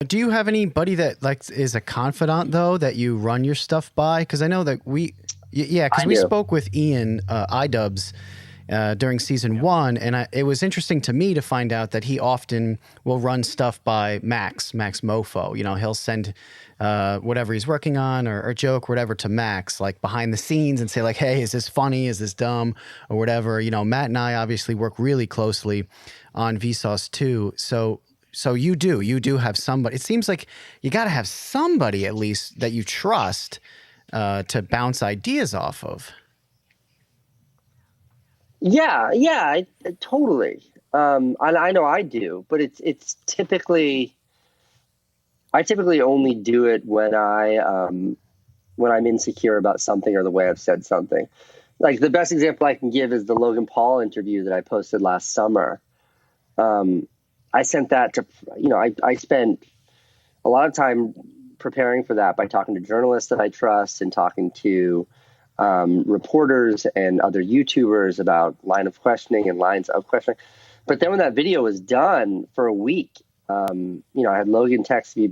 Do you have anybody that like is a confidant though that you run your stuff by? Because I know that yeah, because I we do. spoke with Ian iDubbbz during season one, and it was interesting to me to find out that he often will run stuff by MaxMoeFoe. You know, he'll send whatever he's working on or joke, whatever, to Max, like behind the scenes, and say like, "Hey, is this funny? Is this dumb?" or whatever. You know, Matt and I obviously work really closely on Vsauce too, so you do have somebody. It seems like you got to have somebody at least that you trust to bounce ideas off of. Yeah, yeah, totally. And I know I do, but it's typically I typically only do it when I'm insecure about something or the way I've said something. Like the best example I can give is the Logan Paul interview that I posted last summer. Um, I sent that to, I spent a lot of time preparing for that by talking to journalists that I trust and talking to reporters and other YouTubers about line of questioning and lines of questioning. But then when that video was done for a week, I had Logan text me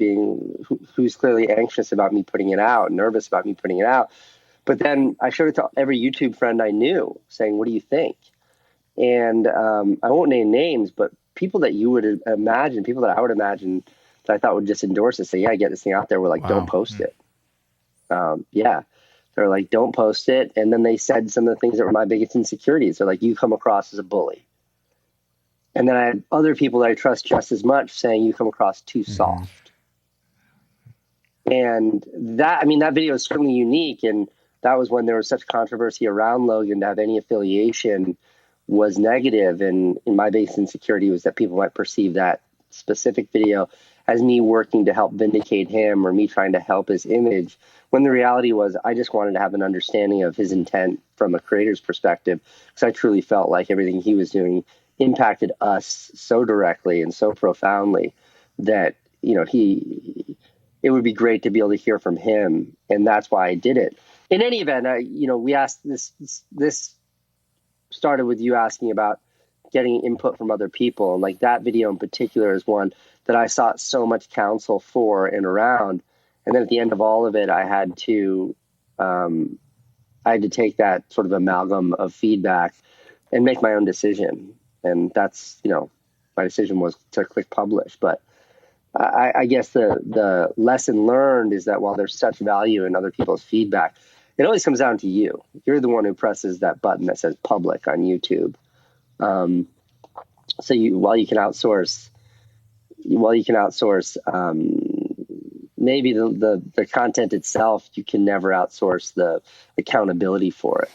who's clearly anxious about me putting it out, nervous about me putting it out. But then I showed it to every YouTube friend I knew saying, what do you think? And I won't name names, but people that you would imagine, people that I would imagine that I thought would just endorse it, say, yeah, get this thing out there. We're like, don't Wow. post it. Yeah. They're like, don't post it. And then they said some of the things that were my biggest insecurities. They're like, you come across as a bully. And then I had other people that I trust just as much saying you come across too Mm-hmm. soft. And that video is certainly unique. And that was when there was such controversy around Logan to have any affiliation was negative. And my biggest insecurity was that people might perceive that specific video as me working to help vindicate him or me trying to help his image, when the reality was I just wanted to have an understanding of his intent from a creator's perspective, because I truly felt like everything he was doing impacted us so directly and so profoundly that, it would be great to be able to hear from him. And that's why I did it. In any event, we asked this started with you asking about getting input from other people. And like that video in particular is one that I sought so much counsel for and around. And then at the end of all of it, I had to take that sort of amalgam of feedback and make my own decision. And that's, my decision was to click publish. But I guess the lesson learned is that while there's such value in other people's feedback, it always comes down to you. You're the one who presses that button that says public on YouTube. So while you can outsource, maybe the content itself, you can never outsource the accountability for it.